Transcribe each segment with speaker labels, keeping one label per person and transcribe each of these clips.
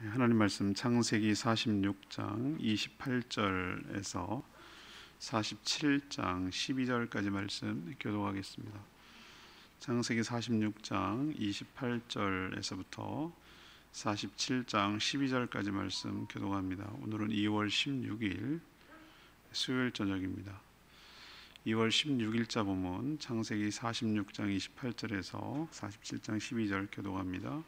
Speaker 1: 하나님 말씀 창세기 46장 28절에서 47장 12절까지 말씀 교독하겠습니다. 창세기 46장 28절에서부터 47장 12절까지 말씀 교독합니다. 오늘은 2월 16일 수요일 저녁입니다. 2월 16일자 본문 창세기 46장 28절에서 47장 12절 교독합니다.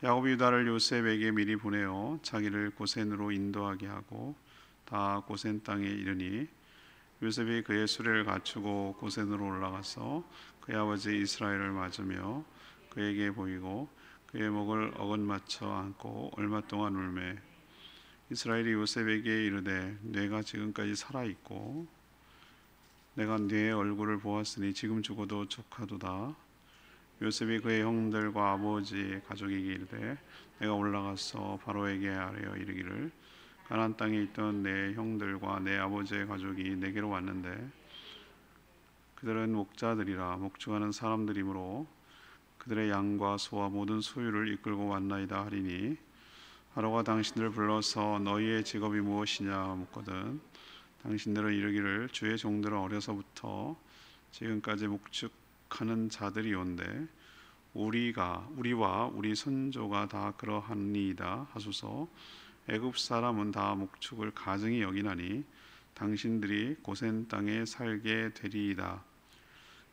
Speaker 1: 야곱이 유다를 요셉에게 미리 보내어 자기를 고센으로 인도하게 하고 다 고센 땅에 이르니 요셉이 그의 수레를 갖추고 고센으로 올라가서 그의 아버지 이스라엘을 맞으며 그에게 보이고 그의 목을 어긋맞춰 안고 얼마 동안 울매 이스라엘이 요셉에게 이르되 네가 지금까지 살아있고 내가 네 얼굴을 보았으니 지금 죽어도 족하도다. 요셉이 그의 형들과 아버지 가족에게 이르되 내가 올라가서 바로에게 아뢰어 이르기를 가나안 땅에 있던 내 형들과 내 아버지의 가족이 내게로 왔는데 그들은 목자들이라 목축하는 사람들이므로 그들의 양과 소와 모든 소유를 이끌고 왔나이다 하리니 바로가 당신들을 불러서 너희의 직업이 무엇이냐 묻거든 당신들은 이르기를 주의 종들은 어려서부터 지금까지 목축하는 자들이온데 우리와 우리 선조가 다 그러하니이다 하소서. 애굽 사람은 다 목축을 가증히 여기나니 당신들이 고센 땅에 살게 되리이다.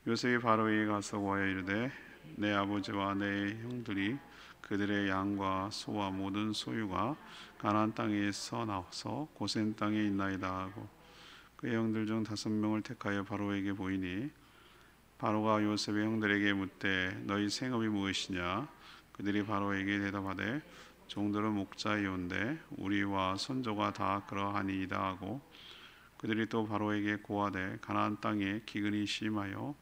Speaker 1: 요셉이 바로에게 가서 고하여 이르되 내 아버지와 내 형들이 그들의 양과 소와 모든 소유가 가나안 땅에서 나와서 고센 땅에 있나이다 하고 그의 형들 중 5명을 택하여 바로에게 보이니 바로가 요셉의 형들에게 묻되 너희 생업이 무엇이냐 그들이 바로에게 대답하되 종들은 목자이온데 우리와 선조가 다 그러하니이다 하고 그들이 또 바로에게 고하되 가나안 땅에 기근이 심하여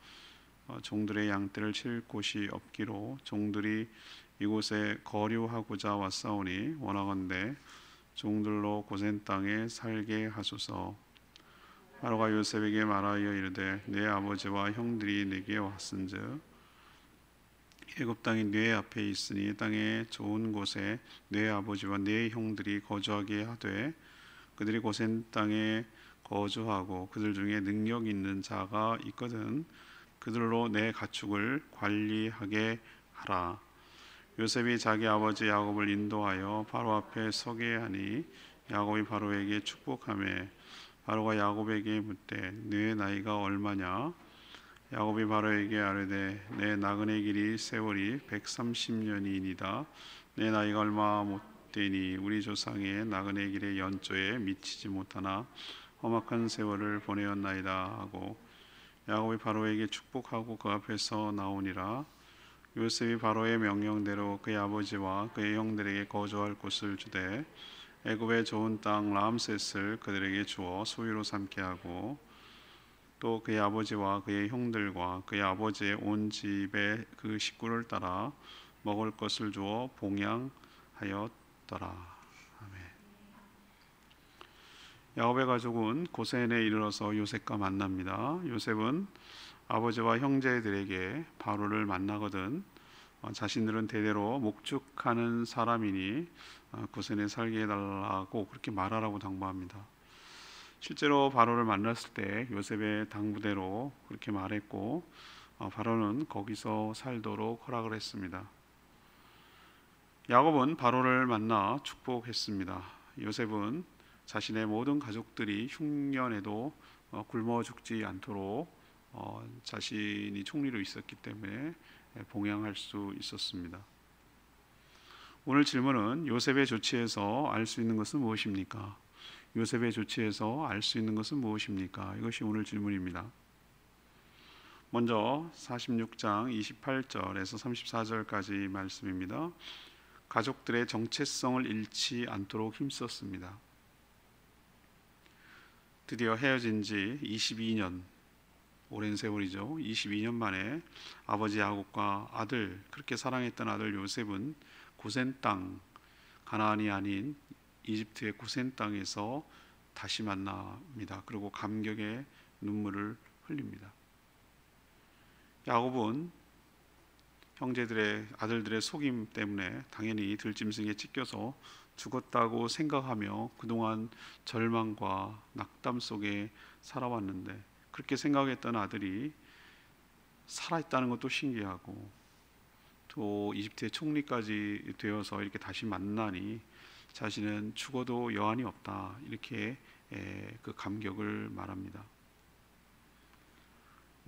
Speaker 1: 종들의 양떼를 칠 곳이 없기로 종들이 이곳에 거류하고자 왔사오니 원하건대 종들로 고센 땅에 살게 하소서. 바로가 요셉에게 말하여 이르되 내 아버지와 형들이 내게 왔은즉 애굽 땅이 내 앞에 있으니 땅의 좋은 곳에 내 아버지와 내 형들이 거주하게 하되 그들이 고센 땅에 거주하고 그들 중에 능력 있는 자가 있거든 그들로 내 가축을 관리하게 하라. 요셉이 자기 아버지 야곱을 인도하여 바로 앞에 서게 하니 야곱이 바로에게 축복하며 바로가 야곱에게 묻되 네 나이가 얼마냐? 야곱이 바로에게 아뢰되 내 나그네 길이 세월이 130년이니이다. 내 나이가 얼마 못되니 우리 조상의 나그네 길의 연조에 미치지 못하나 험악한 세월을 보내었나이다 하고 야곱이 바로에게 축복하고 그 앞에서 나오니라. 요셉이 바로의 명령대로 그의 아버지와 그의 형들에게 거주할 곳을 주되 애굽의 좋은 땅 람셋을 그들에게 주어 소유로 삼게 하고 또 그의 아버지와 그의 형들과 그의 아버지의 온 집의 그 식구를 따라 먹을 것을 주어 봉양하였더라. 아멘. 야곱의 가족은 고센에 이르러서 요셉과 만납니다. 요셉은 아버지와 형제들에게 바로를 만나거든 자신들은 대대로 목축하는 사람이니 고센에 살게 해달라고 그렇게 말하라고 당부합니다. 실제로 바로를 만났을 때 요셉의 당부대로 그렇게 말했고 바로는 거기서 살도록 허락을 했습니다. 야곱은 바로를 만나 축복했습니다. 요셉은 자신의 모든 가족들이 흉년에도 굶어 죽지 않도록 자신이 총리로 있었기 때문에 봉양할 수 있었습니다. 오늘 질문은 요셉의 조치에서 알 수 있는 것은 무엇입니까? 요셉의 조치에서 알 수 있는 것은 무엇입니까? 이것이 오늘 질문입니다. 먼저 46장 28절에서 34절까지 말씀입니다. 가족들의 정체성을 잃지 않도록 힘썼습니다. 드디어 헤어진 지 22년 오랜 세월이죠. 22년 만에 아버지 야곱과 아들 그렇게 사랑했던 아들 요셉은 고센 땅 가나안이 아닌 이집트의 고센 땅에서 다시 만납니다. 그리고 감격의 눈물을 흘립니다. 야곱은 형제들의 아들들의 속임 때문에 당연히 들짐승에 찢겨서 죽었다고 생각하며 그동안 절망과 낙담 속에 살아왔는데, 그렇게 생각했던 아들이 살아있다는 것도 신기하고 또 이집트의 총리까지 되어서 이렇게 다시 만나니 자신은 죽어도 여한이 없다, 이렇게 그 감격을 말합니다.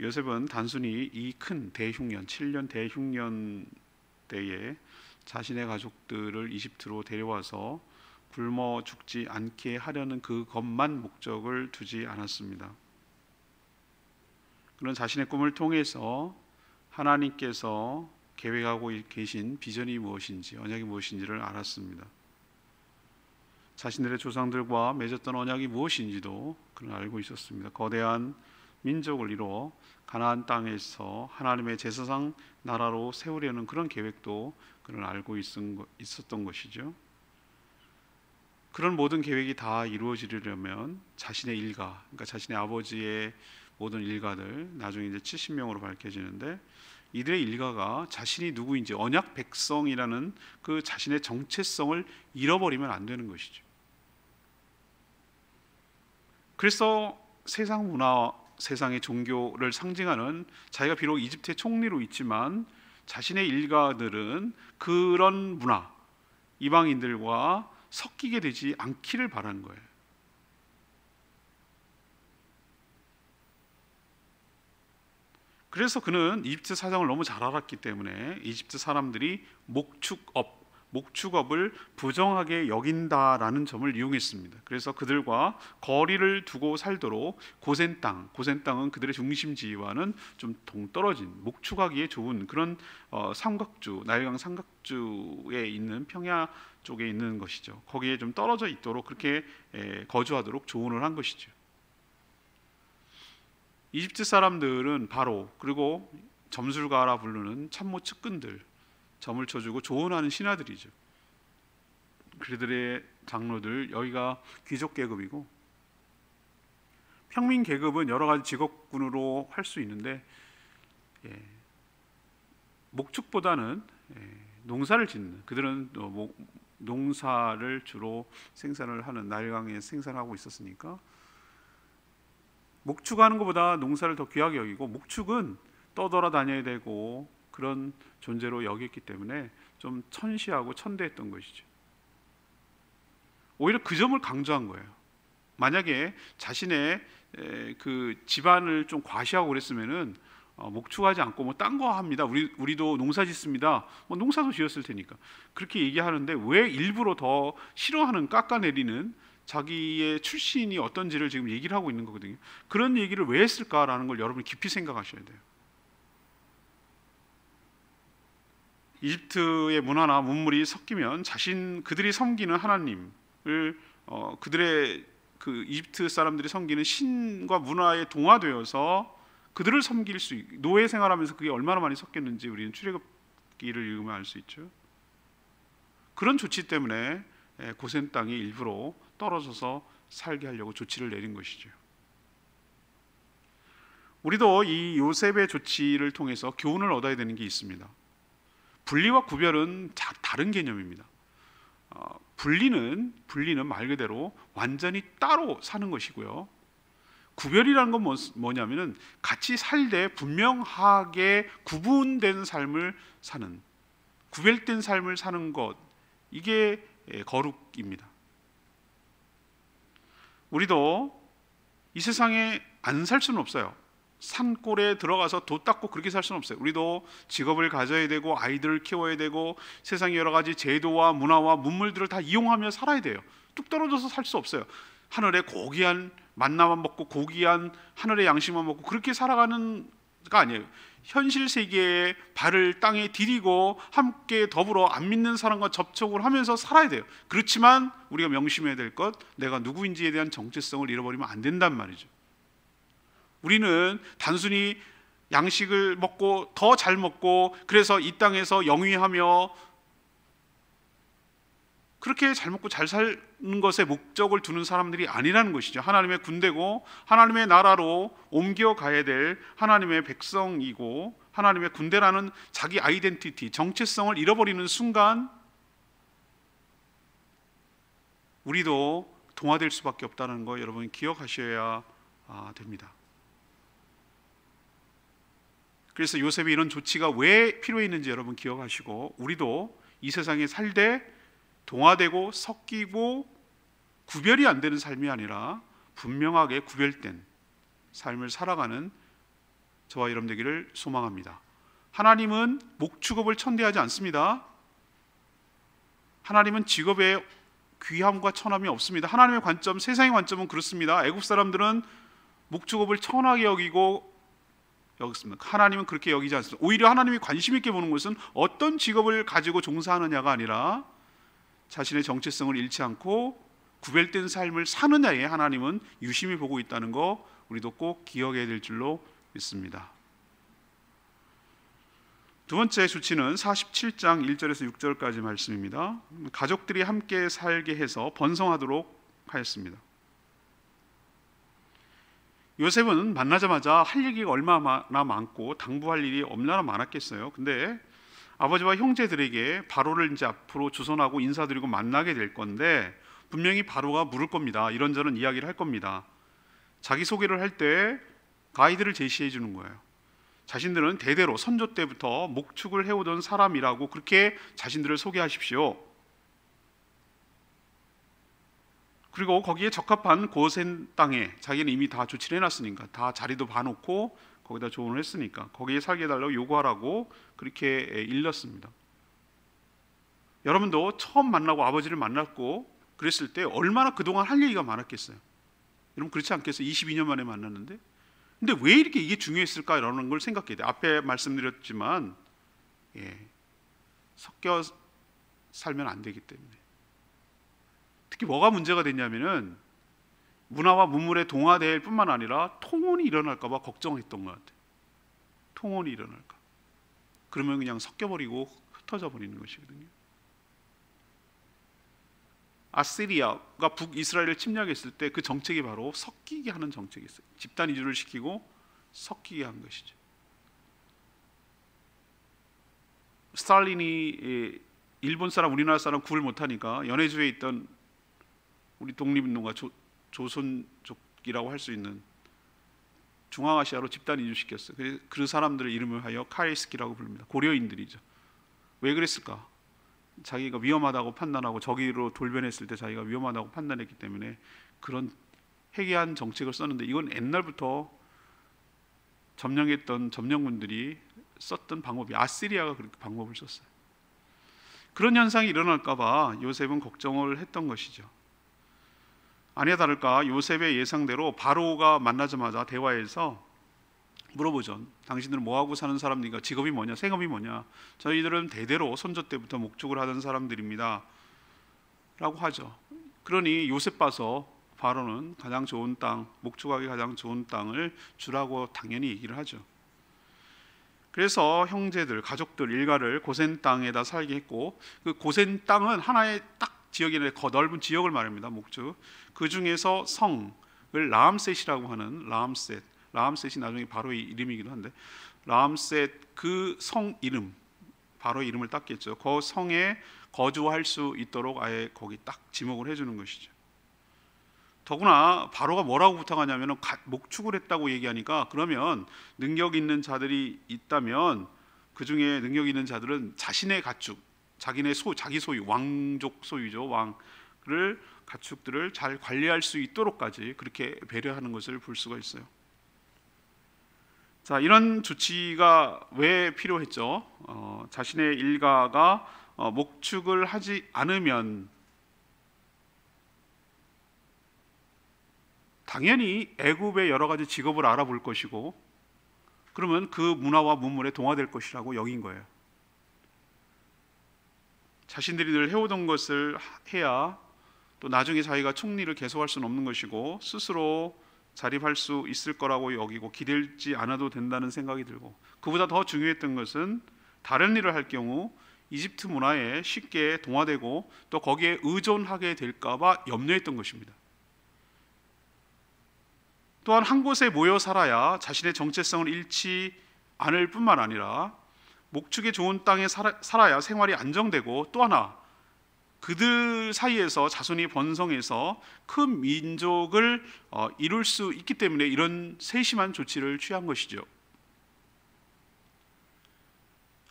Speaker 1: 요셉은 단순히 이 큰 대흉년, 7년 대흉년 때에 자신의 가족들을 이집트로 데려와서 굶어 죽지 않게 하려는 그것만 목적을 두지 않았습니다. 그런 자신의 꿈을 통해서 하나님께서 계획하고 계신 비전이 무엇인지, 언약이 무엇인지를 알았습니다. 자신들의 조상들과 맺었던 언약이 무엇인지도 그는 알고 있었습니다. 거대한 민족을 이루어 가나안 땅에서 하나님의 제사장 나라로 세우려는 그런 계획도 그는 알고 있었던 것이죠. 그런 모든 계획이 다 이루어지려면 자신의 일가, 그러니까 자신의 아버지의 모든 일가들, 나중에 이제 70명으로 밝혀지는데, 이들의 일가가 자신이 누구인지, 언약 백성이라는 그 자신의 정체성을 잃어버리면 안 되는 것이죠. 그래서 세상 문화, 세상의 종교를 상징하는, 자기가 비록 이집트의 총리로 있지만 자신의 일가들은 그런 문화, 이방인들과 섞이게 되지 않기를 바라는 거예요. 그래서 그는 이집트 사정을 너무 잘 알았기 때문에 이집트 사람들이 목축업을 부정하게 여긴다라는 점을 이용했습니다. 그래서 그들과 거리를 두고 살도록 고센 땅은 그들의 중심지와는 좀 동떨어진, 목축하기에 좋은 그런 삼각주, 나일강 삼각주에 있는 평야 쪽에 있는 것이죠. 거기에 좀 떨어져 있도록 그렇게 거주하도록 조언을 한 것이죠. 이집트 사람들은 바로, 그리고 점술가라 부르는 참모 측근들, 점을 쳐주고 조언하는 신하들이죠. 그들의 장로들, 여기가 귀족 계급이고, 평민 계급은 여러 가지 직업군으로 할 수 있는데, 목축보다는 농사를 짓는, 그들은 농사를 주로 생산을 하는, 나일강에 생산하고 있었으니까 목축하는 것보다 농사를 더 귀하게 여기고, 목축은 떠돌아다녀야 되고 그런 존재로 여겼기 때문에 좀 천시하고 천대했던 것이죠. 오히려 그 점을 강조한 거예요. 만약에 자신의 그 집안을 좀 과시하고 그랬으면은 목축하지 않고 뭐 딴 거 합니다. 우리도 농사 짓습니다. 뭐 농사도 지었을 테니까 그렇게 얘기하는데, 왜 일부러 더 싫어하는, 깎아내리는 자기의 출신이 어떤지를 지금 얘기를 하고 있는 거거든요. 그런 얘기를 왜 했을까라는 걸 여러분이 깊이 생각하셔야 돼요. 이집트의 문화나 문물이 섞이면 그들이 섬기는 하나님을, 그들의 그 이집트 사람들이 섬기는 신과 문화에 동화되어서 그들을 섬길 수 있고, 노예 생활하면서 그게 얼마나 많이 섞였는지 우리는 출애굽기를 읽으면 알 수 있죠. 그런 조치 때문에 고센 땅이 일부러 떨어져서 살게 하려고 조치를 내린 것이죠. 우리도 이 요셉의 조치를 통해서 교훈을 얻어야 되는 게 있습니다. 분리와 구별은 다른 개념입니다. 분리는 말 그대로 완전히 따로 사는 것이고요. 구별이라는 건 뭐냐면은 같이 살되 분명하게 구분된 삶을 사는, 구별된 삶을 사는 것, 이게 거룩입니다. 우리도 이 세상에 안 살 수는 없어요. 산골에 들어가서 도 닦고 그렇게 살 수는 없어요. 우리도 직업을 가져야 되고 아이들을 키워야 되고 세상의 여러 가지 제도와 문화와 문물들을 다 이용하며 살아야 돼요. 뚝 떨어져서 살 수 없어요. 하늘의 고귀한 만나만 먹고 고귀한 하늘의 양식만 먹고 그렇게 살아가는 가 아니에요. 현실 세계에 발을 땅에 디디고 함께 더불어 안 믿는 사람과 접촉을 하면서 살아야 돼요. 그렇지만 우리가 명심해야 될 것, 내가 누구인지에 대한 정체성을 잃어버리면 안 된단 말이죠. 우리는 단순히 양식을 먹고 더 잘 먹고 그래서 이 땅에서 영위하며 그렇게 잘 먹고 잘 사는 것에 목적을 두는 사람들이 아니라는 것이죠. 하나님의 군대고 하나님의 나라로 옮겨가야 될 하나님의 백성이고 하나님의 군대라는 자기 아이덴티티, 정체성을 잃어버리는 순간 우리도 동화될 수밖에 없다는 거 여러분 기억하셔야 됩니다. 그래서 요셉이 이런 조치가 왜 필요했는지 여러분 기억하시고, 우리도 이 세상에 살되 동화되고 섞이고 구별이 안 되는 삶이 아니라 분명하게 구별된 삶을 살아가는 저와 여러분 되기를 소망합니다. 하나님은 목축업을 천대하지 않습니다. 하나님은 직업에 귀함과 천함이 없습니다. 하나님의 관점, 세상의 관점은 그렇습니다. 애국 사람들은 목축업을 천하게 여기고 여겼습니다. 하나님은 그렇게 여기지 않습니다. 오히려 하나님이 관심 있게 보는 것은 어떤 직업을 가지고 종사하느냐가 아니라 자신의 정체성을 잃지 않고 구별된 삶을 사느냐에 하나님은 유심히 보고 있다는 거 우리도 꼭 기억해야 될 줄로 믿습니다. 두 번째 수치는 47장 1절에서 6절까지 말씀입니다. 가족들이 함께 살게 해서 번성하도록 하였습니다. 요셉은 만나자마자 할 얘기가 얼마나 많고 당부할 일이 얼마나 많았겠어요. 근데 아버지와 형제들에게 바로를 이제 앞으로 주선하고 인사드리고 만나게 될 건데, 분명히 바로가 물을 겁니다. 이런저런 이야기를 할 겁니다. 자기소개를 할 때 가이드를 제시해 주는 거예요. 자신들은 대대로 선조 때부터 목축을 해오던 사람이라고 그렇게 자신들을 소개하십시오. 그리고 거기에 적합한 고센 땅에 자기는 이미 다 조치를 해놨으니까, 다 자리도 봐놓고 거기다 조언을 했으니까 거기에 살게 해달라고 요구하라고 그렇게 일렀습니다. 여러분도 처음 만나고 아버지를 만났고 그랬을 때 얼마나 그동안 할 얘기가 많았겠어요. 여러분 그렇지 않겠어요? 22년 만에 만났는데. 근데 왜 이렇게 이게 중요했을까라는 걸 생각해야 돼요. 앞에 말씀드렸지만 섞여 살면 안 되기 때문에. 특히 뭐가 문제가 됐냐면은 문화와 문물의 동화될 뿐만 아니라 통혼이 일어날까 봐 걱정했던 것 같아요. 통혼이 일어날까. 그러면 그냥 섞여버리고 흩어져 버리는 것이거든요. 아시리아가 북이스라엘을 침략했을 때 그 정책이 바로 섞이게 하는 정책이었어요. 집단 이주를 시키고 섞이게 한 것이죠. 스탈린이 일본 사람, 우리나라 사람 구분 못하니까 연해주에 있던 우리 독립운동가 조선족이라고 할 수 있는 중앙아시아로 집단 이주시켰어요. 그 사람들의 이름을 하여 카이스키라고 부릅니다. 고려인들이죠. 왜 그랬을까? 자기가 위험하다고 판단하고 저기로 돌변했을 때 자기가 위험하다고 판단했기 때문에 그런 해괴한 정책을 썼는데, 이건 옛날부터 점령했던 점령군들이 썼던 방법이, 아시리아가 그렇게 방법을 썼어요. 그런 현상이 일어날까 봐 요셉은 걱정을 했던 것이죠. 아니야 다를까 요셉의 예상대로 바로가 만나자마자 대화에서 물어보죠. 당신들은 뭐하고 사는 사람들인가? 직업이 뭐냐? 생업이 뭐냐? 저희들은 대대로 선조 때부터 목축을 하던 사람들입니다 라고 하죠. 그러니 요셉 봐서 바로는 가장 좋은 땅, 목축하기 가장 좋은 땅을 주라고 당연히 얘기를 하죠. 그래서 형제들, 가족들, 일가를 고센 땅에다 살게 했고, 그 고센 땅은 하나의 딱 지역이 넓은 지역을 말합니다. 목축. 그 중에서 성을 라암셋이라고 하는 라암셋이 나중에 바로의 이름이기도 한데, 라암셋 그 성 이름, 바로의 이름을 땄겠죠. 그 성에 거주할 수 있도록 아예 거기 딱 지목을 해주는 것이죠. 더구나 바로가 뭐라고 부탁하냐면 목축을 했다고 얘기하니까, 그러면 능력 있는 자들이 있다면 그 중에 능력 있는 자들은 자신의 가축, 자기 소유, 왕족 소유죠. 왕을 가축들을 잘 관리할 수 있도록까지 그렇게 배려하는 것을 볼 수가 있어요. 자, 이런 조치가 왜 필요했죠? 자신의 일가가 목축을 하지 않으면 당연히 애굽의 여러 가지 직업을 알아볼 것이고, 그러면 그 문화와 문물에 동화될 것이라고 여긴 거예요. 자신들이 늘 해오던 것을 해야 또 나중에 자기가 총리를 계속할 수는 없는 것이고, 스스로 자립할 수 있을 거라고 여기고 기대지 않아도 된다는 생각이 들고, 그보다 더 중요했던 것은 다른 일을 할 경우 이집트 문화에 쉽게 동화되고 또 거기에 의존하게 될까 봐 염려했던 것입니다. 또한 한 곳에 모여 살아야 자신의 정체성을 잃지 않을 뿐만 아니라 목축에 좋은 땅에 살아야 생활이 안정되고, 또 하나 그들 사이에서 자손이 번성해서 큰 민족을 이룰 수 있기 때문에 이런 세심한 조치를 취한 것이죠.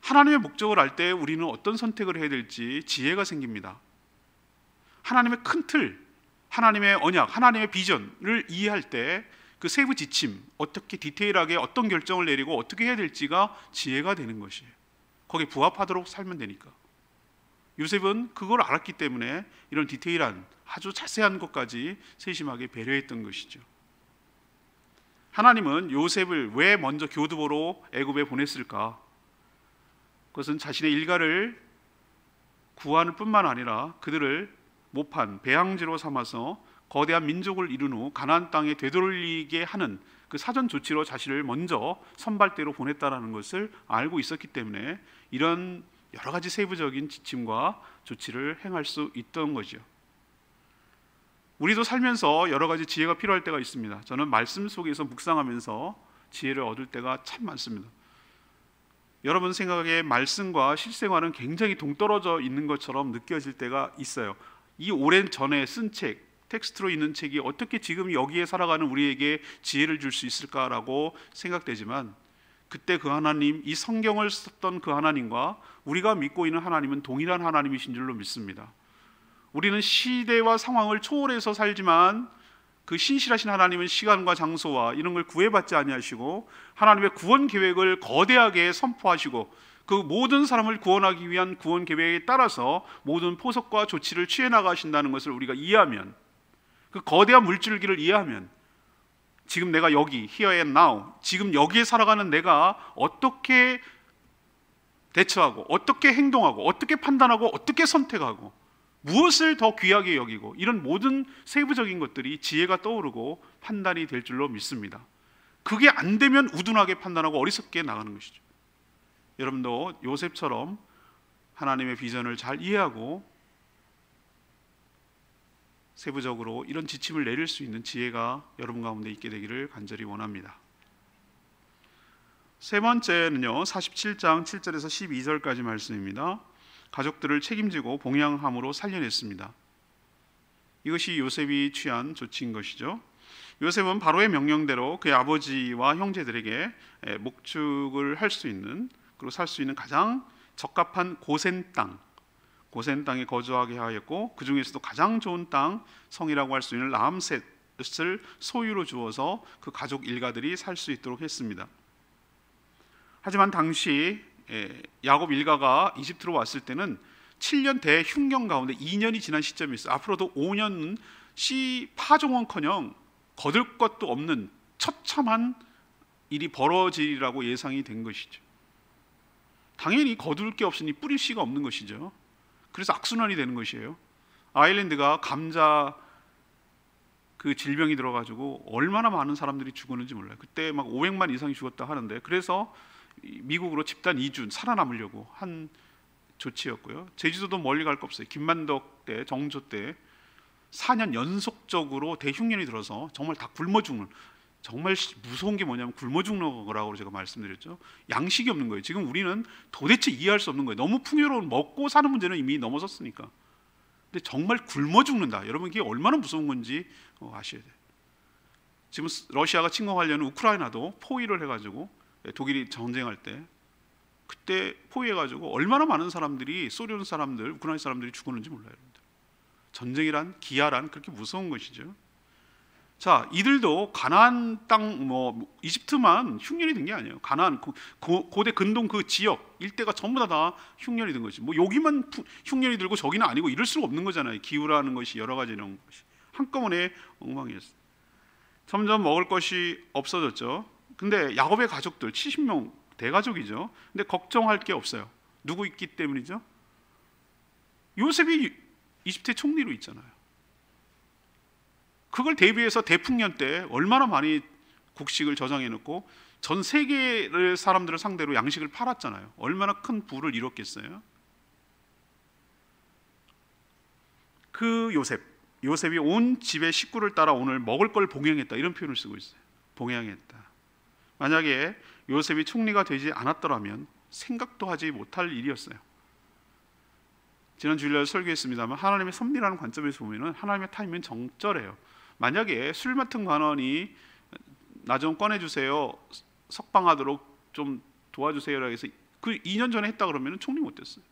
Speaker 1: 하나님의 목적을 알 때 우리는 어떤 선택을 해야 될지 지혜가 생깁니다. 하나님의 큰 틀, 하나님의 언약, 하나님의 비전을 이해할 때 그 세부 지침, 어떻게 디테일하게 어떤 결정을 내리고 어떻게 해야 될지가 지혜가 되는 것이에요. 거기에 부합하도록 살면 되니까. 요셉은 그걸 알았기 때문에 이런 디테일한 아주 자세한 것까지 세심하게 배려했던 것이죠. 하나님은 요셉을 왜 먼저 교두보로 애굽에 보냈을까? 그것은 자신의 일가를 구하는 뿐만 아니라 그들을 모판, 배양지로 삼아서 거대한 민족을 이룬 후 가나안 땅에 되돌리게 하는 그 사전 조치로 자신을 먼저 선발대로 보냈다라는 것을 알고 있었기 때문에 이런 여러 가지 세부적인 지침과 조치를 행할 수 있던 거죠. 우리도 살면서 여러 가지 지혜가 필요할 때가 있습니다. 저는 말씀 속에서 묵상하면서 지혜를 얻을 때가 참 많습니다. 여러분 생각에 말씀과 실생활은 굉장히 동떨어져 있는 것처럼 느껴질 때가 있어요. 이 오랜 전에 쓴 책, 텍스트로 있는 책이 어떻게 지금 여기에 살아가는 우리에게 지혜를 줄 수 있을까라고 생각되지만, 그때 그 하나님, 이 성경을 썼던 그 하나님과 우리가 믿고 있는 하나님은 동일한 하나님이신 줄로 믿습니다. 우리는 시대와 상황을 초월해서 살지만 그 신실하신 하나님은 시간과 장소와 이런 걸 구애받지 아니하시고 하나님의 구원 계획을 거대하게 선포하시고 그 모든 사람을 구원하기 위한 구원 계획에 따라서 모든 포석과 조치를 취해 나가신다는 것을 우리가 이해하면, 그 거대한 물줄기를 이해하면, 지금 내가 여기 here and now, 지금 여기에 살아가는 내가 어떻게 대처하고 어떻게 행동하고 어떻게 판단하고 어떻게 선택하고 무엇을 더 귀하게 여기고, 이런 모든 세부적인 것들이 지혜가 떠오르고 판단이 될 줄로 믿습니다. 그게 안 되면 우둔하게 판단하고 어리석게 나가는 것이죠. 여러분도 요셉처럼 하나님의 비전을 잘 이해하고 세부적으로 이런 지침을 내릴 수 있는 지혜가 여러분 가운데 있게 되기를 간절히 원합니다. 세 번째는요, 47장 7절에서 12절까지 말씀입니다. 가족들을 책임지고 봉양함으로 살려냈습니다. 이것이 요셉이 취한 조치인 것이죠. 요셉은 바로의 명령대로 그의 아버지와 형제들에게 목축을 할 수 있는, 그리고 살 수 있는 가장 적합한 고센 땅에 거주하게 하였고, 그 중에서도 가장 좋은 땅, 성이라고 할 수 있는 라암셋을 소유로 주어서 그 가족 일가들이 살 수 있도록 했습니다. 하지만 당시 야곱 일가가 이집트로 왔을 때는 7년 대흉년 가운데 2년이 지난 시점이 있어요. 앞으로도 5년은 씨 파종은커녕 거둘 것도 없는 처참한 일이 벌어지리라고 예상이 된 것이죠. 당연히 거둘 게 없으니 뿌릴 씨가 없는 것이죠. 그래서 악순환이 되는 것이에요. 아일랜드가 감자 그 질병이 들어가지고 얼마나 많은 사람들이 죽었는지 몰라요. 그때 막 500만 이상이 죽었다 하는데, 그래서 미국으로 집단 이주 살아남으려고 한 조치였고요. 제주도도 멀리 갈 거 없어요. 김만덕 때, 정조 때 4년 연속적으로 대흉년이 들어서 정말 다 굶어 죽는, 정말 무서운 게 뭐냐면 굶어 죽는 거라고 제가 말씀드렸죠. 양식이 없는 거예요. 지금 우리는 도대체 이해할 수 없는 거예요. 너무 풍요로운 먹고 사는 문제는 이미 넘어섰으니까. 근데 정말 굶어 죽는다. 여러분, 이게 얼마나 무서운 건지 아셔야 돼요. 지금 러시아가 침공하려는 우크라이나도 포위를 해가지고, 독일이 전쟁할 때 그때 포위해가지고 얼마나 많은 사람들이, 소련 사람들, 우크라이나 사람들이 죽었는지 몰라요. 여러분들. 전쟁이란, 기아란 그렇게 무서운 것이죠. 자, 이들도 가나안 땅, 이집트만 흉년이 든 게 아니에요. 가나안 고대 근동 그 지역 일대가 전부 다 흉년이 든 것이, 여기만 흉년이 들고 저기는 아니고 이럴 수가 없는 거잖아요. 기후라는 것이 여러 가지 이런 것이 한꺼번에 엉망이었어요. 점점 먹을 것이 없어졌죠. 근데 야곱의 가족들 70명 대가족이죠. 근데 걱정할 게 없어요. 누구 있기 때문이죠? 요셉이 이집트의 총리로 있잖아요. 그걸 대비해서 대풍년 때 얼마나 많이 곡식을 저장해 놓고 전 세계의 사람들을 상대로 양식을 팔았잖아요. 얼마나 큰 부를 이뤘겠어요. 그 요셉이 온 집의 식구를 따라 오늘 먹을 걸 봉양했다, 이런 표현을 쓰고 있어요. 봉양했다. 만약에 요셉이 총리가 되지 않았더라면 생각도 하지 못할 일이었어요. 지난 주일날 설교했습니다만 하나님의 섭리라는 관점에서 보면 하나님의 타임은 정절해요. 만약에 술 맡은 관원이 나 좀 꺼내주세요, 석방하도록 좀 도와주세요라고 해서 그 2년 전에 했다 그러면 총리 못 됐어요.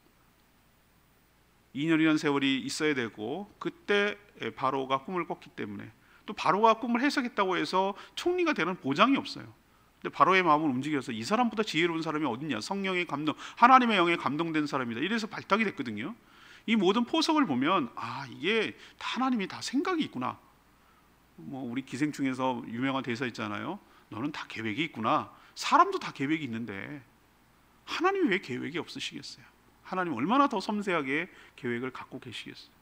Speaker 1: 2년이라는 세월이 있어야 되고, 그때 바로가 꿈을 꿨기 때문에, 또 바로가 꿈을 해석했다고 해서 총리가 되는 보장이 없어요. 근데 바로의 마음을 움직여서 이 사람보다 지혜로운 사람이 어딨냐, 성령의 감동, 하나님의 영에 감동된 사람이다, 이래서 발탁이 됐거든요. 이 모든 포석을 보면 이게 다 하나님이 다 생각이 있구나. 우리 기생충에서 유명한 대사 있잖아요. 너는 다 계획이 있구나. 사람도 다 계획이 있는데 하나님이 왜 계획이 없으시겠어요? 하나님 얼마나 더 섬세하게 계획을 갖고 계시겠어요?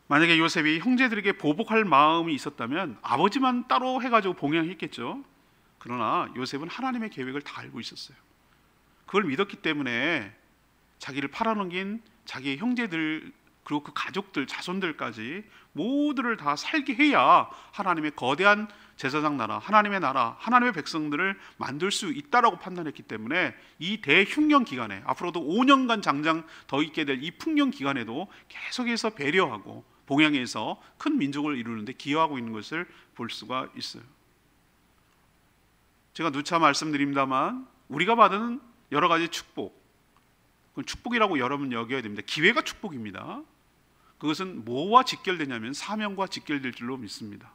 Speaker 1: 만약에 요셉이 형제들에게 보복할 마음이 있었다면 아버지만 따로 해가지고 봉양했겠죠. 그러나 요셉은 하나님의 계획을 다 알고 있었어요. 그걸 믿었기 때문에 자기를 팔아넘긴 자기의 형제들, 그리고 그 가족들, 자손들까지 모두를 다 살게 해야 하나님의 거대한 제사장 나라, 하나님의 나라, 하나님의 백성들을 만들 수 있다라고 판단했기 때문에 이 대흉년 기간에, 앞으로도 5년간 장장 더 있게 될 이 풍년 기간에도 계속해서 배려하고 봉양해서 큰 민족을 이루는데 기여하고 있는 것을 볼 수가 있어요. 제가 누차 말씀드립니다만 우리가 받은 여러 가지 축복, 그건 축복이라고 여러분 여겨야 됩니다. 기회가 축복입니다. 그것은 뭐와 직결되냐면 사명과 직결될 줄로 믿습니다.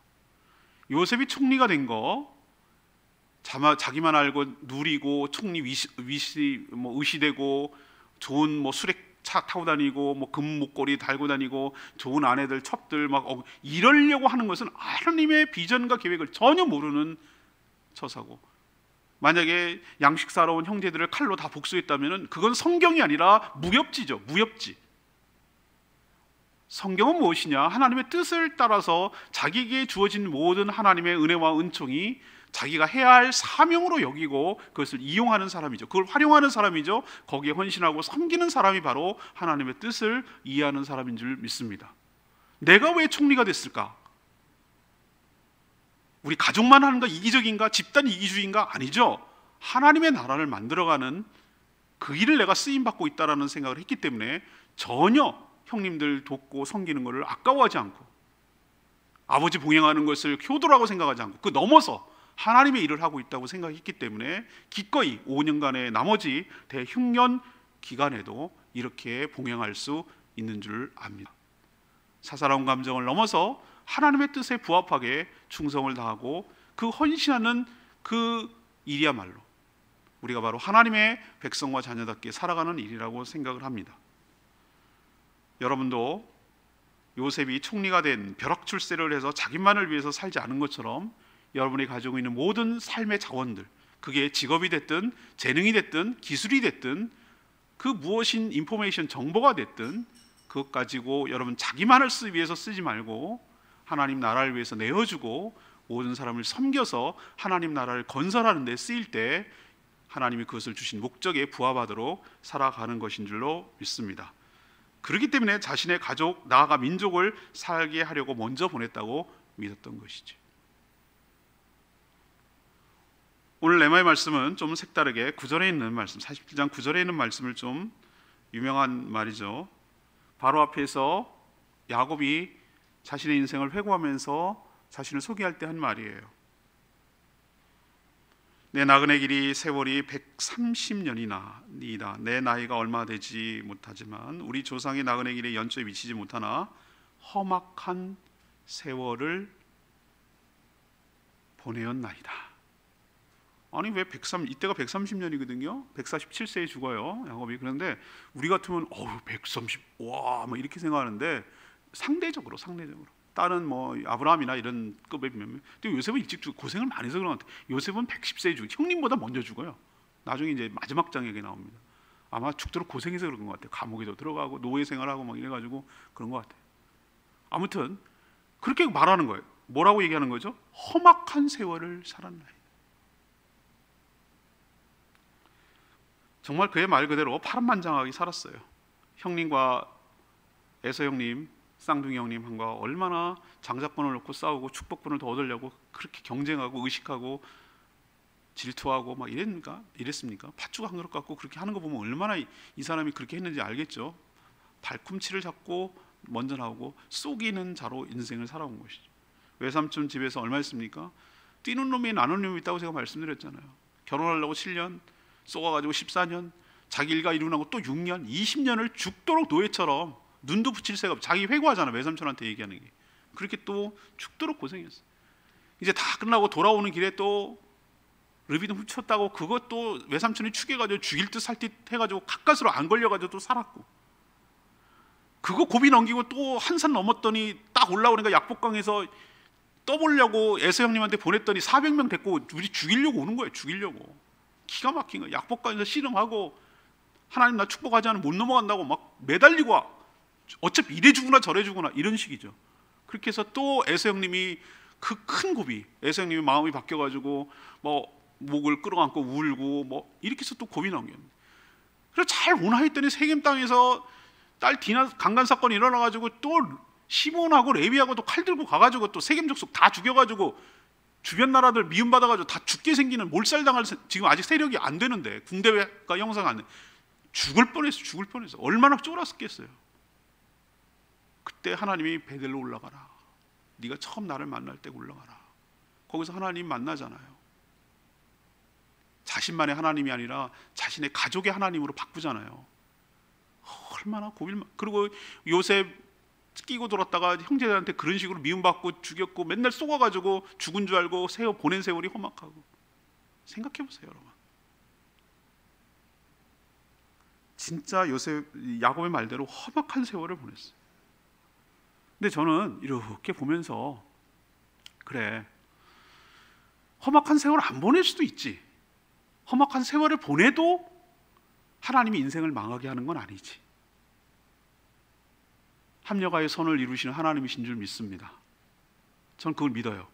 Speaker 1: 요셉이 총리가 된 거, 자기만 알고 누리고 총리 의시되고 좋은 술에 차 타고 다니고 금 목걸이 달고 다니고 좋은 아내들 첩들 이러려고 하는 것은 하나님의 비전과 계획을 전혀 모르는 처사고, 만약에 양식 사러 온 형제들을 칼로 다 복수했다면 그건 성경이 아니라 무협지죠. 무협지. 성경은 무엇이냐? 하나님의 뜻을 따라서 자기에게 주어진 모든 하나님의 은혜와 은총이 자기가 해야 할 사명으로 여기고 그것을 이용하는 사람이죠. 그걸 활용하는 사람이죠. 거기에 헌신하고 섬기는 사람이 바로 하나님의 뜻을 이해하는 사람인 줄 믿습니다. 내가 왜 총리가 됐을까? 우리 가족만 하는가? 이기적인가? 집단 이기주의인가? 아니죠. 하나님의 나라를 만들어가는 그 일을 내가 쓰임받고 있다라는 생각을 했기 때문에 전혀 형님들 돕고 섬기는 것을 아까워하지 않고, 아버지 봉양하는 것을 효도라고 생각하지 않고 그 넘어서 하나님의 일을 하고 있다고 생각했기 때문에 기꺼이 5년간의 나머지 대흉년 기간에도 이렇게 봉양할 수 있는 줄 압니다. 사사로운 감정을 넘어서 하나님의 뜻에 부합하게 충성을 다하고 그 헌신하는 그 일이야말로 우리가 바로 하나님의 백성과 자녀답게 살아가는 일이라고 생각을 합니다. 여러분도 요셉이 총리가 된 벼락출세를 해서 자기만을 위해서 살지 않은 것처럼 여러분이 가지고 있는 모든 삶의 자원들, 그게 직업이 됐든 재능이 됐든 기술이 됐든 그 무엇인 인포메이션 정보가 됐든 그것 가지고 여러분 자기만을 쓰기 위해서 쓰지 말고 하나님 나라를 위해서 내어주고 모든 사람을 섬겨서 하나님 나라를 건설하는 데 쓰일 때 하나님이 그것을 주신 목적에 부합하도록 살아가는 것인 줄로 믿습니다. 그렇기 때문에 자신의 가족, 나아가 민족을 살게 하려고 먼저 보냈다고 믿었던 것이죠. 오늘 레마의 말씀은 좀 색다르게 9절에 있는 말씀, 47장 9절에 있는 말씀을 좀 유명한 말이죠. 바로 앞에서 야곱이 자신의 인생을 회고하면서 자신을 소개할 때 한 말이에요. 내 나그네 길이 세월이 130년이나이다. 내 나이가 얼마 되지 못하지만 우리 조상의 나그네 길의 연초에 미치지 못하나 험악한 세월을 보내었나이다. 아니 왜 이때가 130년이거든요. 147세에 죽어요 야곱이. 그런데 우리 같으면 130 와 막 이렇게 생각하는데 상대적으로 다른 아브라함이나 이런 급에 비하면, 근데 요셉은 일찍 죽고 고생을 많이 해서 그런 것 같아요. 요셉은 110세에 죽고 형님보다 먼저 죽어요. 나중에 이제 마지막 장에 나옵니다. 아마 죽도록 고생해서 그런 것 같아요. 감옥에도 들어가고 노예 생활하고 막 이래가지고 그런 것 같아요. 아무튼 그렇게 말하는 거예요. 뭐라고 얘기하는 거죠? 험악한 세월을 살았나이다. 정말 그의 말 그대로 파란만장하게 살았어요. 형님과 에서 형님 쌍둥이 형님과 얼마나 장자권을 놓고 싸우고 축복권을 더 얻으려고 그렇게 경쟁하고 의식하고 질투하고 막 이랬습니까? 팥죽 한 그릇 갖고 그렇게 하는 거 보면 얼마나 이 사람이 그렇게 했는지 알겠죠. 발꿈치를 잡고 먼저 나오고 속이는 자로 인생을 살아온 것이죠. 외삼촌 집에서 얼마 있습니까? 뛰는 놈이 나는 놈이 있다고 제가 말씀드렸잖아요. 결혼하려고 7년, 쏘아가지고 14년, 자기 일가 이루고 또 6년, 20년을 죽도록 노예처럼 눈도 붙일 새가 없어. 자기 회고하잖아, 외삼촌한테 얘기하는 게. 그렇게 또 죽도록 고생했어. 이제 다 끝나고 돌아오는 길에 또 르비는 훔쳤다고 그것도 외삼촌이 축해가지고 죽일 듯 살 듯 해가지고 가까스로 안 걸려가지고 또 살았고, 그거 고비 넘기고 또 한 산 넘었더니 딱 올라오니까 약복강에서 떠보려고 에서 형님한테 보냈더니 400명 데리고 우리 죽이려고 오는 거예요. 죽이려고. 기가 막힌 거예요. 약복강에서 씨름하고 하나님 나 축복하지 않으면 못 넘어간다고 막 매달리고 와. 어차피 이래 주구나 저래 주구나 이런 식이죠. 그렇게 해서 또 에서 형님이 그 큰 고비, 에서 형님이 마음이 바뀌어가지고 뭐 목을 끌어안고 울고 뭐 이렇게 해서 또 고비 넘겼는데, 그래서 잘 온화했더니 세겜 땅에서 딸 디나 강간 사건이 일어나가지고 또 시몬하고 레위하고 또 칼 들고 가가지고 또 세겜 족속 다 죽여가지고 주변 나라들 미움받아가지고 다 죽게 생기는 몰살당할, 지금 아직 세력이 안 되는데 군대가 형성 안 돼. 죽을 뻔했어. 얼마나 쫄았겠어요. 그때 하나님이 베델로 올라가라. 네가 처음 나를 만날 때 올라가라. 거기서 하나님 만나잖아요. 자신만의 하나님이 아니라 자신의 가족의 하나님으로 바꾸잖아요. 얼마나 그리고 요셉 끼고 돌았다가 형제들한테 그런 식으로 미움받고 죽였고 맨날 쏘아가지고 죽은 줄 알고 보낸 세월이 험악하고. 생각해보세요, 여러분. 진짜 야곱의 말대로 험악한 세월을 보냈어요. 근데 저는 이렇게 보면서, 그래, 험악한 세월 안 보낼 수도 있지. 험악한 세월을 보내도 하나님이 인생을 망하게 하는 건 아니지. 합력하여 선을 이루시는 하나님이신 줄 믿습니다. 전 그걸 믿어요.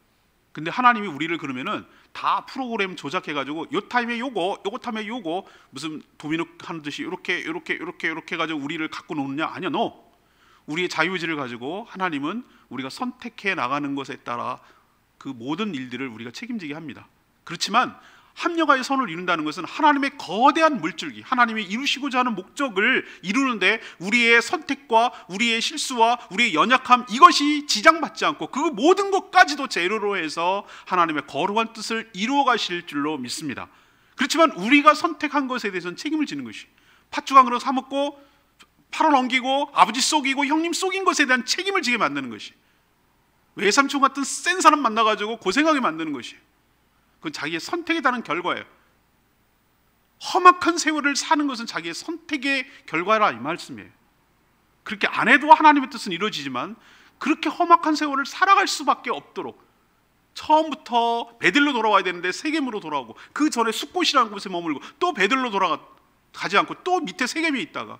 Speaker 1: 근데 하나님이 우리를 그러면은 다 프로그램 조작해가지고 요 타임에 요거 타임에 요거 무슨 도미노 하는 듯이 이렇게 해가지고 우리를 갖고 노느냐? 아니야, 너. 우리의 자유의지를 가지고 하나님은 우리가 선택해 나가는 것에 따라 그 모든 일들을 우리가 책임지게 합니다. 그렇지만 합력하여 선을 이룬다는 것은 하나님의 거대한 물줄기, 하나님이 이루시고자 하는 목적을 이루는데 우리의 선택과 우리의 실수와 우리의 연약함, 이것이 지장받지 않고 그 모든 것까지도 재료로 해서 하나님의 거룩한 뜻을 이루어 가실 줄로 믿습니다. 그렇지만 우리가 선택한 것에 대해서는 책임을 지는 것이, 팥죽 한 그릇 사 먹고 팔아넘기고 아버지 속이고 형님 속인 것에 대한 책임을 지게 만드는 것이, 외삼촌 같은 센 사람 만나가지고 고생하게 만드는 것이, 그건 자기의 선택에 따른 결과예요. 험악한 세월을 사는 것은 자기의 선택의 결과라 이 말씀이에요. 그렇게 안 해도 하나님의 뜻은 이루어지지만 그렇게 험악한 세월을 살아갈 수밖에 없도록, 처음부터 베들로 돌아와야 되는데 세겜으로 돌아오고, 그 전에 숫곳이라는 곳에 머물고 또 베들로 돌아가지 않고 또 밑에 세겜에 있다가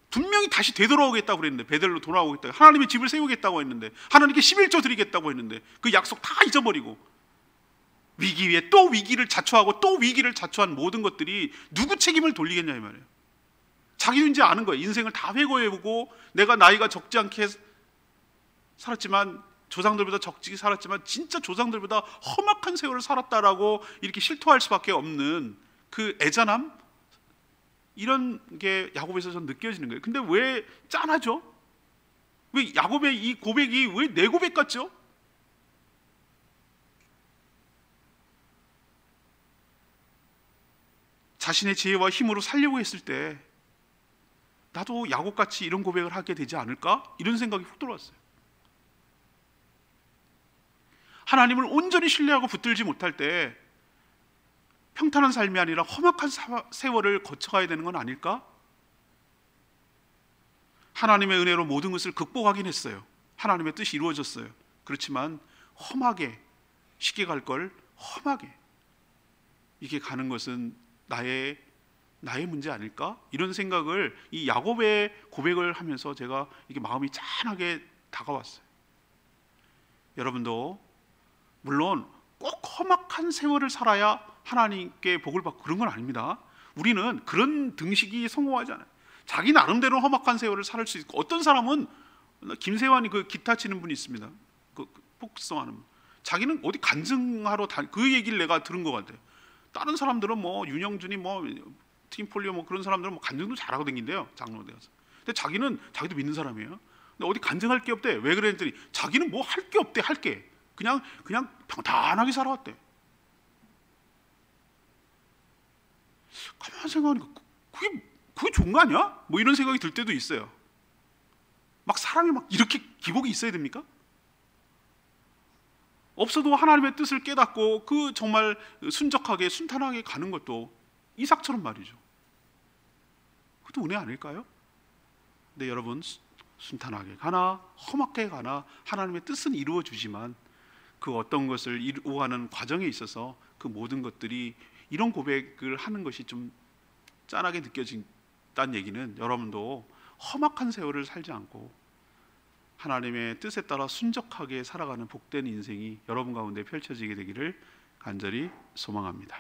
Speaker 1: 분명히 다시 되돌아오겠다고 그랬는데, 베델로 돌아오겠다, 하나님의 집을 세우겠다고 했는데, 하나님께 11조 드리겠다고 했는데 그 약속 다 잊어버리고 위기 위에 또 위기를 자초하고 또 위기를 자초한 모든 것들이 누구 책임을 돌리겠냐 이 말이에요. 자기도 이제 아는 거예요. 인생을 다 회고해보고 내가 나이가 적지 않게 살았지만, 조상들보다 적지 살았지만 진짜 조상들보다 험악한 세월을 살았다라고 이렇게 실토할 수밖에 없는 그 애잔함, 이런 게 야곱에서 전 느껴지는 거예요. 근데 왜 짠하죠? 왜 야곱의 이 고백이 왜 내 고백 같죠? 자신의 지혜와 힘으로 살려고 했을 때 나도 야곱같이 이런 고백을 하게 되지 않을까? 이런 생각이 훅 들어왔어요. 하나님을 온전히 신뢰하고 붙들지 못할 때 평탄한 삶이 아니라 험악한 세월을 거쳐가야 되는 건 아닐까? 하나님의 은혜로 모든 것을 극복하긴 했어요. 하나님의 뜻이 이루어졌어요. 그렇지만 험하게, 쉽게 갈 걸 험하게 이게 가는 것은 나의 문제 아닐까? 이런 생각을 이 야곱의 고백을 하면서 제가 이게 마음이 짠하게 다가왔어요. 여러분도 물론 꼭 험악한 세월을 살아야 하나님께 복을 받고 그런 건 아닙니다. 우리는 그런 등식이 성공하지 않아요. 자기 나름대로 험악한 세월을 살 수 있고, 어떤 사람은 김세환이 그 기타 치는 분이 있습니다. 그 폭성하는 분. 자기는 어디 간증하러 그 얘기를 내가 들은 것 같아요. 다른 사람들은 뭐 윤영준이 뭐 팀폴리오 뭐 그런 사람들은 뭐 간증도 잘하고 다닌대요, 장로 되어서. 근데 자기도 믿는 사람이에요. 근데 어디 간증할 게 없대. 왜 그랬더니 자기는 뭐 할 게 없대. 할 게 그냥 평탄하게 살아왔대. 가만 생각하니까 그게 좋은 거 아니야? 뭐 이런 생각이 들 때도 있어요. 막 사람이 막 이렇게 기복이 있어야 됩니까? 없어도 하나님의 뜻을 깨닫고 그 정말 순적하게 순탄하게 가는 것도 이삭처럼 말이죠. 그것도 은혜 아닐까요? 네, 여러분, 순탄하게 가나 험하게 가나 하나님의 뜻은 이루어 주지만 그 어떤 것을 이루어가는 과정에 있어서 그 모든 것들이, 이런 고백을 하는 것이 좀 짠하게 느껴진다는 얘기는 여러분도 험악한 세월을 살지 않고 하나님의 뜻에 따라 순적하게 살아가는 복된 인생이 여러분 가운데 펼쳐지게 되기를 간절히 소망합니다.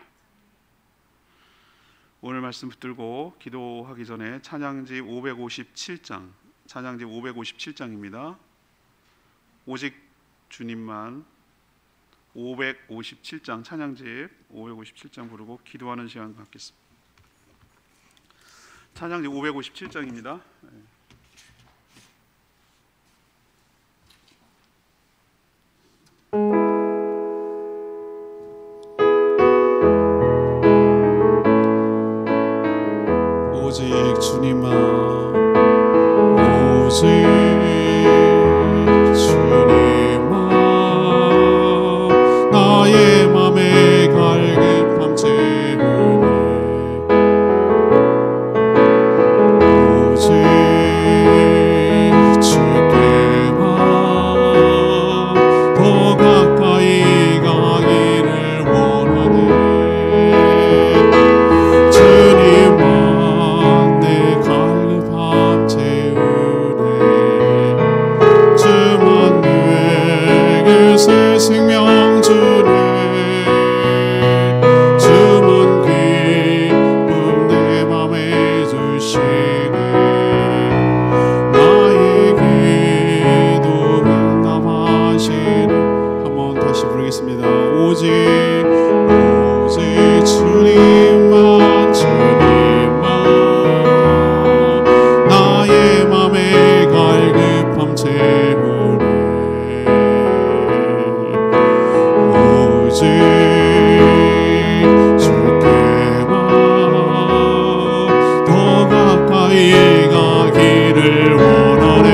Speaker 1: 오늘 말씀 붙들고 기도하기 전에 찬양지 557장, 찬양지 557장입니다. 오직 주님만, 557장 찬양집 557장 부르고 기도하는 시간 갖겠습니다. 찬양집 557장입니다. 오직 주님만, 오직 주님만, 나의 맘에 갈급함 채우네. 오직 주께만 더 가까이 가기를 원하네. 주님만 내 갈급함 채우네. 주만 내게 새 생명 주네. 주만 기쁨 내 맘에 주시네. 나의 기도 응답하시네. 한번 다시 부르겠습니다. 오직 주님만, 주님만, 나의 맘에 갈급함 채우네. 오직 주께만 더 가까이 가기를 원하네.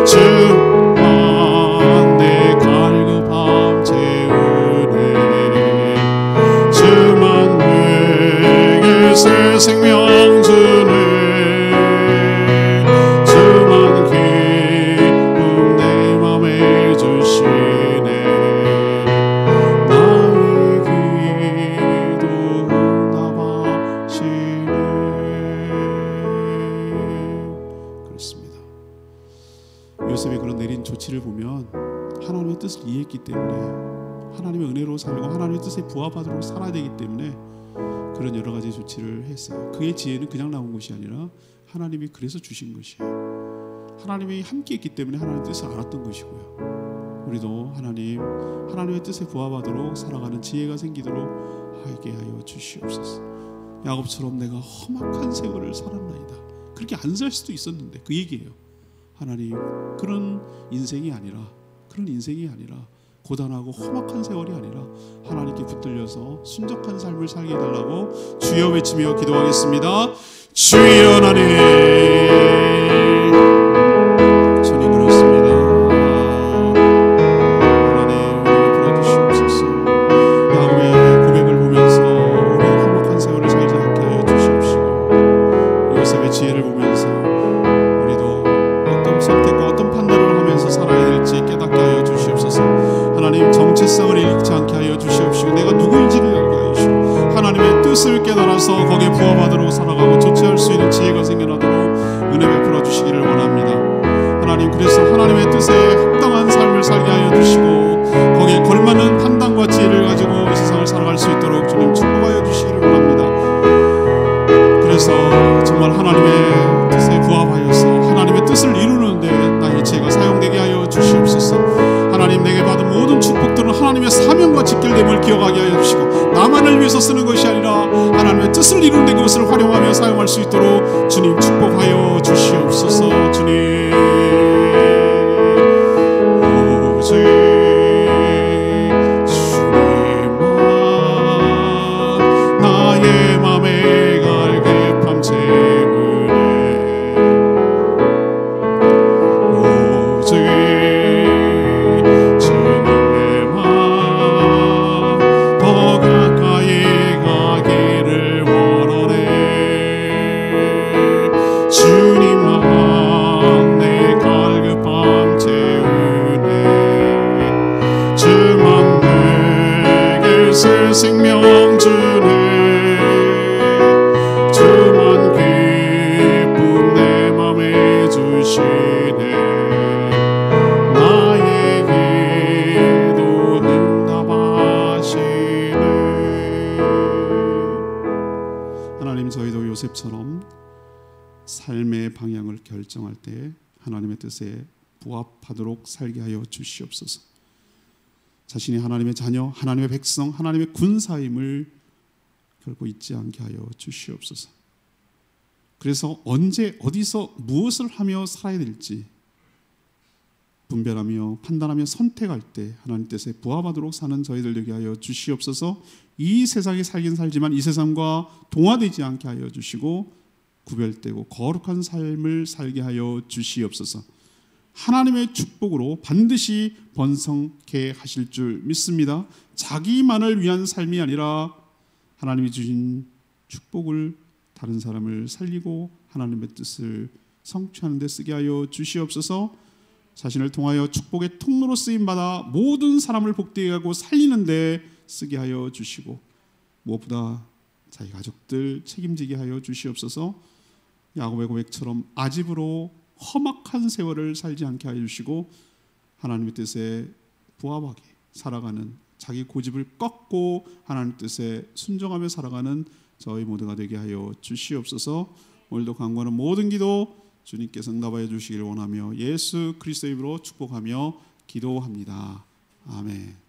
Speaker 1: 주만 내 갈급함 채우네. 주만 내게 새 생명 주네. 주만 기쁨 내 맘에 주시네. 나의 기도 응답하시네. 그렇습니다. 요셉이 그런 내린 조치를 보면 하나님의 뜻을 이해했기 때문에, 하나님의 은혜로 살고 하나님의 뜻에 부합하도록 살아야 되기 때문에 그런 여러 가지 조치를 했어요. 그의 지혜는 그냥 나온 것이 아니라 하나님이 그래서 주신 것이에요. 하나님이 함께 있기 때문에 하나님의 뜻을 알았던 것이고요. 우리도 하나님의 뜻에 부합하도록 살아가는 지혜가 생기도록 하게 하여 주시옵소서. 야곱처럼 내가 험악한 세월을 살았나이다. 그렇게 안 살 수도 있었는데 그 얘기예요. 하나님, 그런 인생이 아니라 고단하고 험악한 세월이 아니라 하나님께 붙들려서 순적한 삶을 살게 해달라고 주여 외치며 기도하겠습니다. 주여 하나님, 주님 그렇습니다. 하나님 은혜를 부어주시옵소서. 야곱의 고백을 보면서 우리 험악한 세월을 살지 않게 하여 주시옵시고, 요셉의 지혜를 보면서 우리도 어떤 선택과 어떤 판단을 하면서 살아야 될지 깨닫게 하여 주시옵소서. 하나님, 정체성을 잃지 않게 하여 주시옵시고, 내가 누구인지를 알게 하여 주시옵시고, 하나님의 뜻을 깨달아서 거기에 부합하도록 살아가고 조치할 수 있는 지혜가 생겨나도록 은혜 베풀어 주시기를 원합니다. 하나님, 그래서 하나님의 뜻에 합당한 삶을 살게 하여 주시고 거기에 걸맞는 판단과 지혜를 가지고 이 세상을 살아갈 수 있도록 주님 축복하여 주시기를 원합니다. 그래서
Speaker 2: 위해서 쓰는 것이 아니라 하나님의 뜻을 이루는 데 그것을 활용하며 사용할 수 있도록 주님 축복하여 주시옵소서. 주님 오직 주님만 나의 맘에 갈급함 채우네. 오직 주님만 더 가까이 가기를 원하네. 주님만 내 갈급함 채우네. 주만 내게 새 생명 주네. 주만 기쁨 내 맘에 주시네. 나의 기도 응답하시네. 하나님, 저희도 요셉처럼 삶의 방향을 결정할 때 하나님의 뜻에 부합하도록 살게 하여 주시옵소서. 자신이 하나님의 자녀, 하나님의 백성, 하나님의 군사임을 결코 잊지 않게 하여 주시옵소서. 그래서 언제 어디서 무엇을 하며 살아야 될지 분별하며 판단하며 선택할 때 하나님 뜻에 부합하도록 사는 저희들 되게 하여 주시옵소서. 이 세상에 살긴 살지만 이 세상과 동화되지 않게 하여 주시고 구별되고 거룩한 삶을 살게 하여 주시옵소서. 하나님의 축복으로 반드시 번성케 하실 줄 믿습니다. 자기만을 위한 삶이 아니라 하나님이 주신 축복을 다른 사람을 살리고 하나님의 뜻을 성취하는 데 쓰게 하여 주시옵소서. 자신을 통하여 축복의 통로로 쓰임받아 모든 사람을 복되게 하고 살리는 데 쓰게 하여 주시고 무엇보다 자기 가족들 책임지게 하여 주시옵소서. 야곱의 고백처럼 아집으로 험악한 세월을 살지 않게 하여 주시고 하나님의 뜻에 부합하게 살아가는, 자기 고집을 꺾고 하나님 뜻에 순종하며 살아가는 저희 모두가 되게 하여 주시옵소서. 오늘도 간구하는 모든 기도 주님께서 응답하여 주시기를 원하며 예수 그리스도의 이름으로 축복하며 기도합니다. 아멘.